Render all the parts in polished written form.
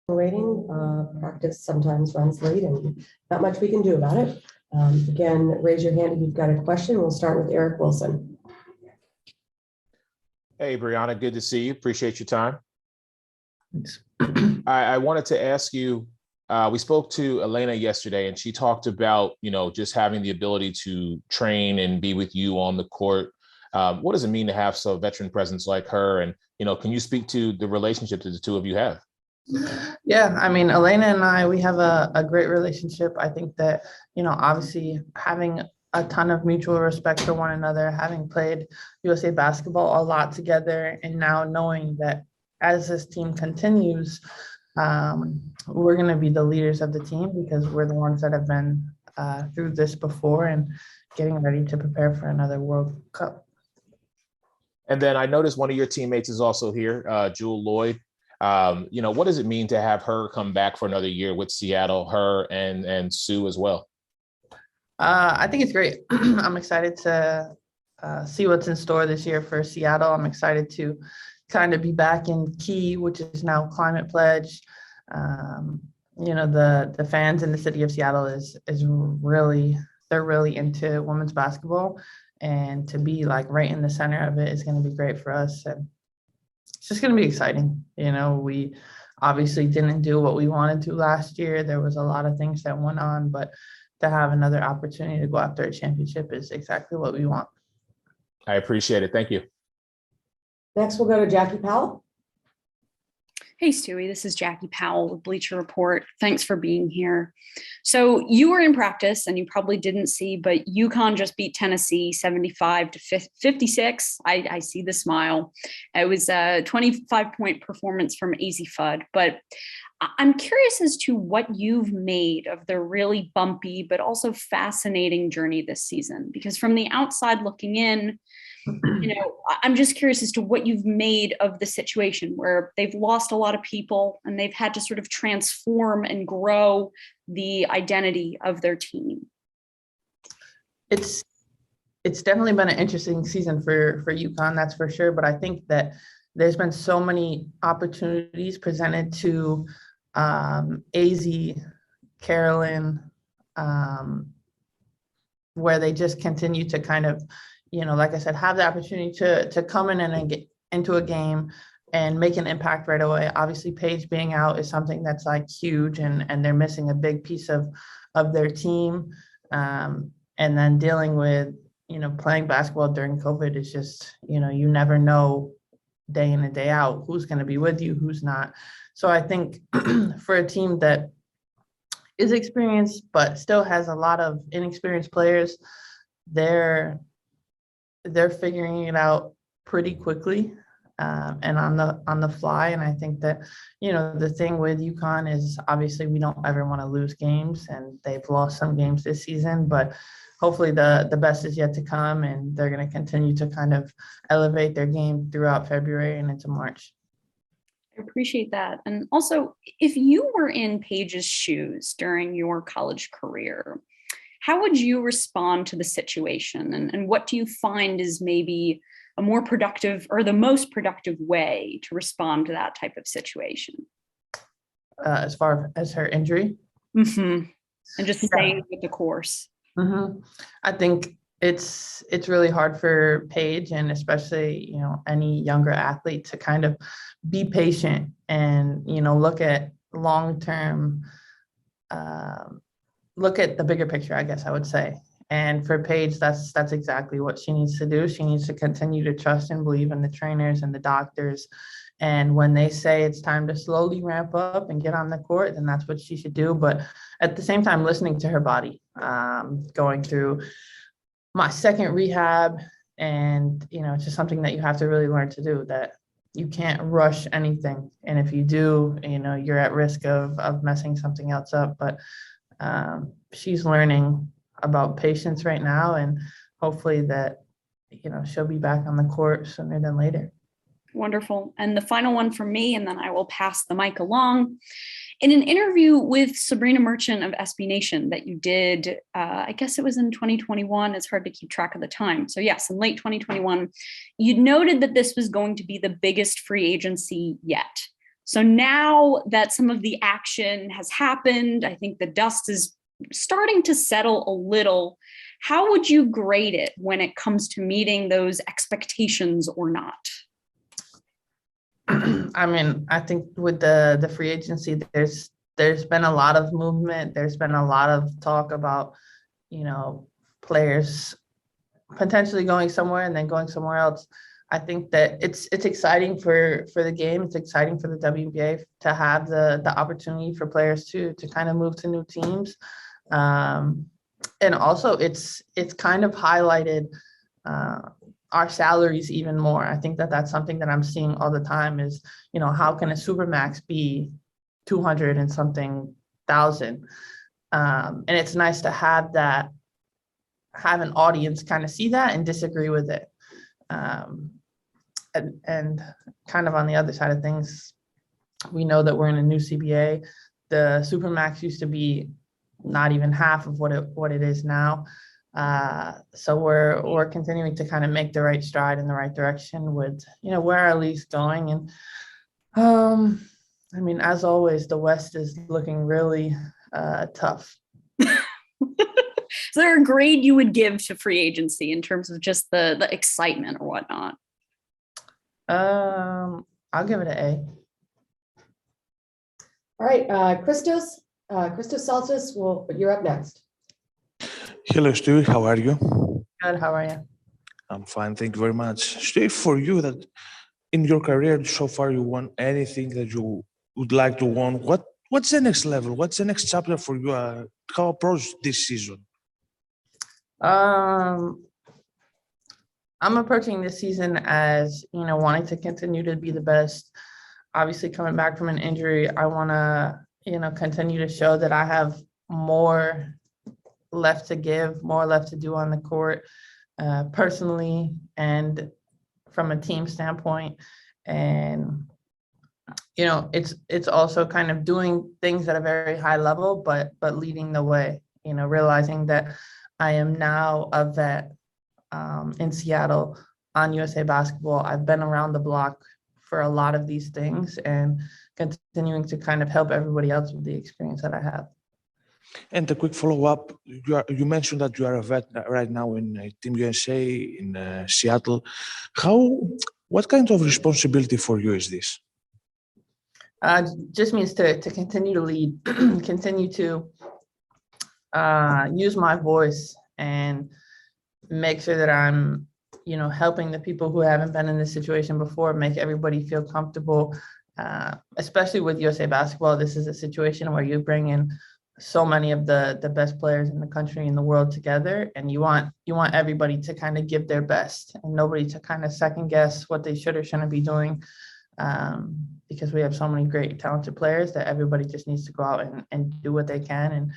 Waiting, practice sometimes runs late and not much we can do about it. Again, raise your hand if you've got a question. We'll start with Eric Wilson. Hey, Breanna, good to see you. Appreciate your time. Thanks. I wanted to ask you, we spoke to Elena yesterday and she talked about, just having the ability to train and be with you on the court. What does it mean to have a veteran presence like her? And, can you speak to the relationship that the two of you have? Yeah, I mean, Elena and I, we have a great relationship. I think that, obviously having a ton of mutual respect for one another, having played USA basketball a lot together, and now knowing that as this team continues, we're going to be the leaders of the team because we're the ones that have been through this before and getting ready to prepare for another World Cup. And then I noticed one of your teammates is also here, Jewel Lloyd. What does it mean to have her come back for another year with Seattle, her and Sue as well? I think it's great. I'm excited to see what's in store this year for Seattle. I'm excited to kind of be back in Key, which is now Climate Pledge. The fans in the city of Seattle is really, they're really into women's basketball, and to be like right in the center of it is going to be great for us. And it's just going to be exciting. We obviously didn't do what we wanted to last year. There was a lot of things that went on, but to have another opportunity to go after a championship is exactly what we want. I appreciate it. Thank you. Next, we'll go to Jackie Powell. Hey, Stewie, this is Jackie Powell with Bleacher Report. Thanks for being here. So you were in practice and you probably didn't see, but UConn just beat Tennessee 75-56. I see the smile. It was a 25-point performance from AZ Fudd, but I'm curious as to what you've made of the really bumpy, but also fascinating journey this season, because from the outside looking in, I'm just curious as to what you've made of the situation where they've lost a lot of people and they've had to sort of transform and grow the identity of their team. It's definitely been an interesting season for UConn, that's for sure. But I think that there's been so many opportunities presented to AZ, Carolyn, where they just continue to kind of, like I said, have the opportunity to come in and get into a game and make an impact right away. Obviously, Paige being out is something that's like huge, and they're missing a big piece of their team. And then dealing with, playing basketball during COVID is just, you never know day in and day out who's going to be with you, who's not. So I think for a team that is experienced but still has a lot of inexperienced players, they're figuring it out pretty quickly and on the fly. And I think that, the thing with UConn is obviously we don't ever want to lose games, and they've lost some games this season, but hopefully the best is yet to come, and they're going to continue to kind of elevate their game throughout February and into March. I appreciate that. And also, if you were in Paige's shoes during your college career, how would you respond to the situation? And what do you find is maybe a more productive or the most productive way to respond to that type of situation? As far as her injury? Mm-hmm. And just staying with the course. Mm-hmm. I think it's really hard for Paige, and especially, any younger athlete, to kind of be patient and, look at long-term, look at the bigger picture, I guess I would say. And for Paige, that's exactly what she needs to do. She needs to continue to trust and believe in the trainers and the doctors. And when they say it's time to slowly ramp up and get on the court, then that's what she should do. But at the same time, listening to her body, going through my second rehab, and, it's just something that you have to really learn to do, that you can't rush anything. And if you do, you're at risk of messing something else up. But she's learning about patience right now, and hopefully that, she'll be back on the court sooner than later. Wonderful. And the final one from me, and then I will pass the mic along. In an interview with Sabrina Merchant of SB Nation that you did, I guess it was in 2021. It's hard to keep track of the time. So yes, in late 2021, you noted that this was going to be the biggest free agency yet. So now that some of the action has happened, I think the dust is starting to settle a little. How would you grade it when it comes to meeting those expectations or not? I mean, I think with the free agency, there's been a lot of movement. There's been a lot of talk about, players potentially going somewhere and then going somewhere else. I think that it's exciting for the game. It's exciting for the WNBA to have the opportunity for players to kind of move to new teams. And also it's kind of highlighted our salaries even more. I think that that's something that I'm seeing all the time is, how can a supermax be 200 and something thousand? And it's nice to have an audience kind of see that and disagree with it. And kind of on the other side of things, we know that we're in a new CBA. The supermax used to be not even half of what it is now. So we're continuing to kind of make the right stride in the right direction with, where our league's going. And I mean, as always, the West is looking really tough. Is there a grade you would give to free agency in terms of just the excitement or whatnot? I'll give it an A. All right, Christos Saltis, you're up next. Hello, Stu. How are you? Good. How are you? I'm fine. Thank you very much. Stu, for you, that in your career so far, you won anything that you would like to win. What's the next level? What's the next chapter for you? How approach this season? I'm approaching this season as, wanting to continue to be the best. Obviously, coming back from an injury, I want to, continue to show that I have more left to give, more left to do on the court, personally and from a team standpoint. And, it's also kind of doing things at a very high level, but leading the way, realizing that I am now a vet in Seattle on USA Basketball. I've been around the block for a lot of these things and continuing to kind of help everybody else with the experience that I have. And a quick follow-up, you mentioned that you are a vet right now in Team USA in Seattle. What kind of responsibility for you is this? Just means to continue to lead, continue to use my voice and make sure that I'm, helping the people who haven't been in this situation before, make everybody feel comfortable, especially with USA Basketball. This is a situation where you bring in so many of the best players in the country and the world together, and you want everybody to kind of give their best and nobody to kind of second guess what they should or shouldn't be doing, because we have so many great talented players that everybody just needs to go out and do what they can,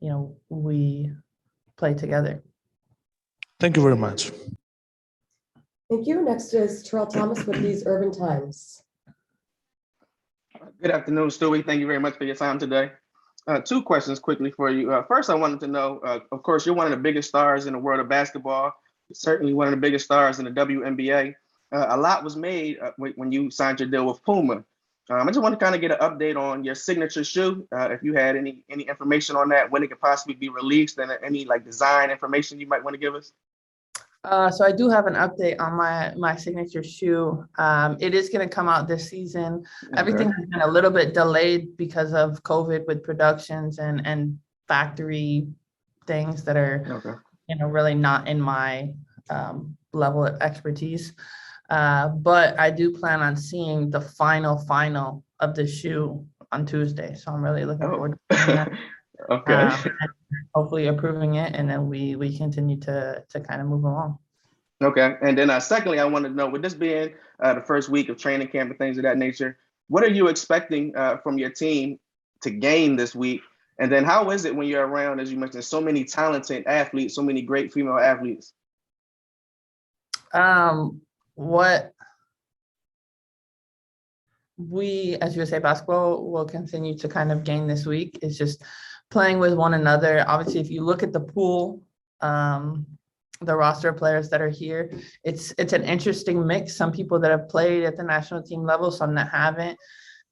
and we play together. Thank you very much. Thank you. Next is Terrell Thomas with These Urban Times. Good afternoon, Stewie. Thank you very much for your time today. Two questions quickly for you. First, I wanted to know, of course, you're one of the biggest stars in the world of basketball, certainly one of the biggest stars in the WNBA. A lot was made when you signed your deal with Puma. I just want to kind of get an update on your signature shoe, if you had any information on that, when it could possibly be released, and any design information you might want to give us. So I do have an update on my signature shoe. It is going to come out this season. Okay. Everything has been a little bit delayed because of COVID with productions and factory things that are, really not in my level of expertise. But I do plan on seeing the final of the shoe on Tuesday. So I'm really looking forward to seeing that. Okay. Hopefully approving it, and then we continue to kind of move along. Okay. And then secondly, I wanted to know, with this being the first week of training camp and things of that nature, what are you expecting from your team to gain this week? And then how is it when you're around, as you mentioned, so many talented athletes, so many great female athletes? What we, as USA Basketball, will continue to kind of gain this week is just playing with one another. Obviously, if you look at the pool, the roster of players that are here, it's an interesting mix. Some people that have played at the national team level, some that haven't.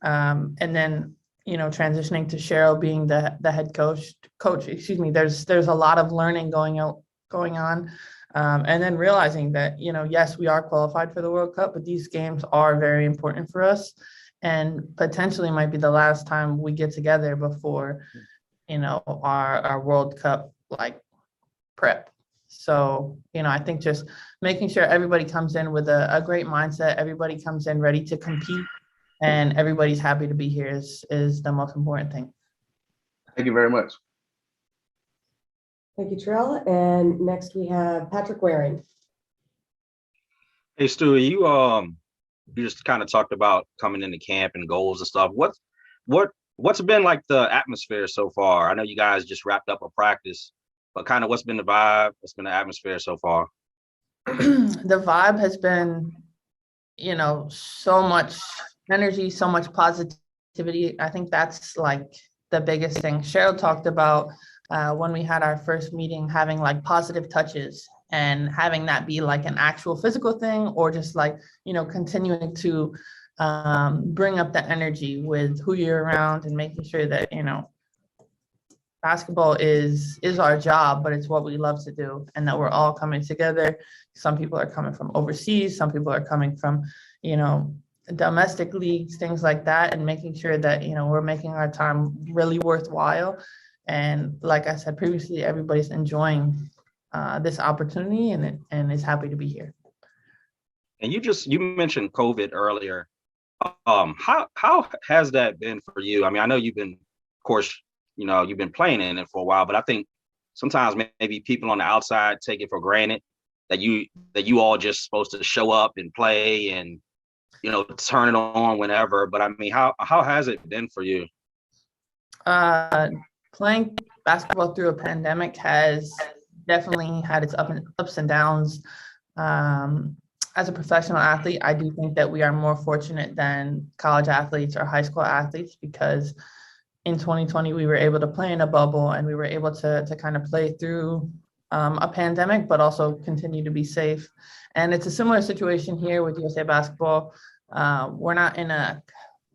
And then, transitioning to Cheryl being the head coach, there's a lot of learning going on. And then realizing that, yes, we are qualified for the World Cup, but these games are very important for us and potentially might be the last time we get together before, our World Cup prep. So, I think just making sure everybody comes in with a great mindset, everybody comes in ready to compete, and everybody's happy to be here is the most important thing. Thank you very much. Thank you, Terrell. And next we have Patrick Waring. Hey, Stu, you just kind of talked about coming into camp and goals and stuff. What's been like the atmosphere so far? I know you guys just wrapped up a practice, but kind of what's been the vibe? What's been the atmosphere so far? The vibe has been, so much energy, so much positivity. I think that's like the biggest thing. Cheryl talked about when we had our first meeting, having like positive touches and having that be like an actual physical thing, or just like, continuing to bring up the energy with who you're around and making sure that, basketball is our job, but it's what we love to do, and that we're all coming together. Some people are coming from overseas, some people are coming from, domestic leagues, things like that, and making sure that, we're making our time really worthwhile. And like I said previously, everybody's enjoying this opportunity and is happy to be here. And you mentioned COVID earlier. How has that been for you? I mean, I know you've been, of course, you've been playing in it for a while, but I think sometimes maybe people on the outside take it for granted that you all just supposed to show up and play and, turn it on whenever. But I mean, how has it been for you? Playing basketball through a pandemic has definitely had its ups and downs. As a professional athlete, I do think that we are more fortunate than college athletes or high school athletes, because in 2020, we were able to play in a bubble and we were able to kind of play through a pandemic, but also continue to be safe. And it's a similar situation here with USA Basketball. We're not in a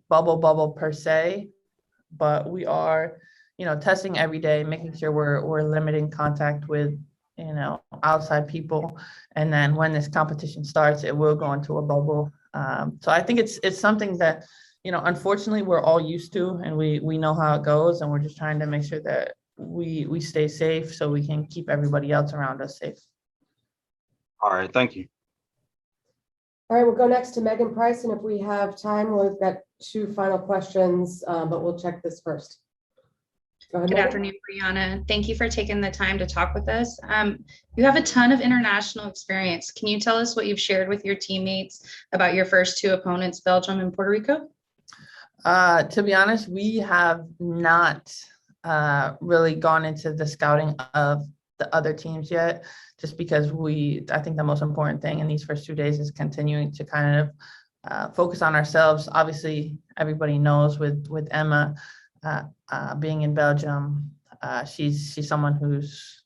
bubble per se, but we are, testing every day, making sure we're limiting contact with, outside people. And then when this competition starts, it will go into a bubble. So I think it's something that, unfortunately, we're all used to, and we know how it goes, and we're just trying to make sure that we stay safe so we can keep everybody else around us safe. All right, thank you. All right, we'll go next to Megan Price, and if we have time, we've got two final questions, but we'll check this first. Go ahead, Good Megan. afternoon, Breanna. Thank you for taking the time to talk with us. You have a ton of international experience. Can you tell us what you've shared with your teammates about your first two opponents, Belgium and Puerto Rico? To be honest, we have not really gone into the scouting of the other teams yet, just because I think the most important thing in these first 2 days is continuing to kind of focus on ourselves. Obviously, everybody knows with Emma being in Belgium, she's someone who's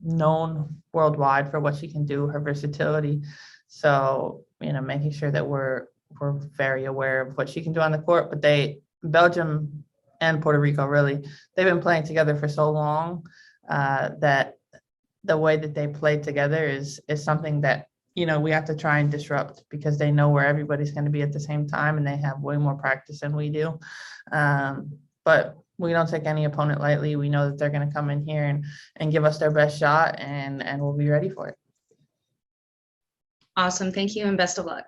known worldwide for what she can do, her versatility. So, making sure that we're very aware of what she can do on the court. But Belgium and Puerto Rico, really, they've been playing together for so long that the way that they play together is something that, we have to try and disrupt, because they know where everybody's going to be at the same time, and they have way more practice than we do. But we don't take any opponent lightly. We know that they're going to come in here and give us their best shot, and we'll be ready for it. Awesome. Thank you, and best of luck.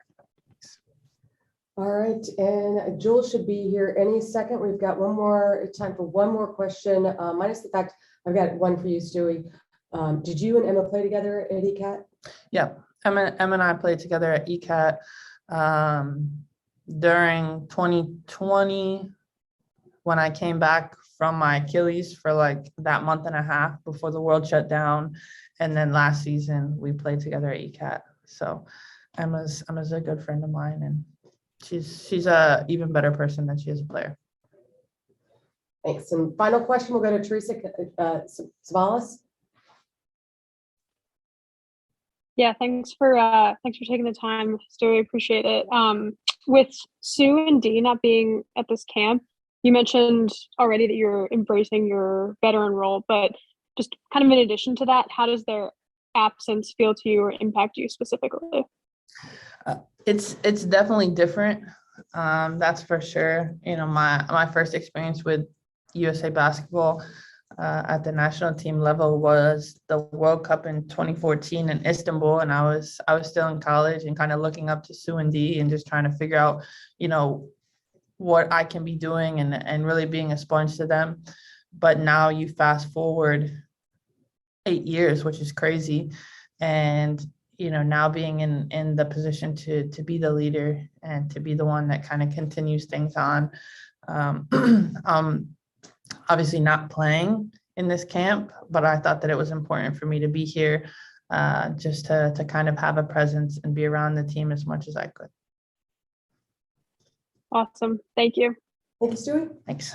All right, and Jules should be here any second. We've got time for one more question, minus the fact I've got one for you, Stewie. Did you and Emma play together at ECAT? Yeah, Emma and I played together at ECAT during 2020, when I came back from my Achilles for like that month and a half before the world shut down. And then last season we played together at ECAT. So Emma's a good friend of mine, and she's a even better person than she is a player. Thanks. And final question, we'll go to Teresa Savalas. Yeah, thanks for taking the time, Stewie. Appreciate it. With Sue and Dee not being at this camp, you mentioned already that you're embracing your veteran role, but just kind of in addition to that, how does their absence feel to you or impact you specifically? It's definitely different. That's for sure. You know, my first experience with USA basketball at the national team level was the World Cup in 2014 in Istanbul, and I was still in college and kind of looking up to Sue and Dee and just trying to figure out, you know, what I can be doing and really being a sponge to them. But now you fast forward 8 years, which is crazy, and you know, now being in the position to be the leader and to be the one that kind of continues things on. Obviously not playing in this camp, but I thought that it was important for me to be here just to kind of have a presence and be around the team as much as I could. Awesome. Thank you. Thank you, Stewie. Thanks.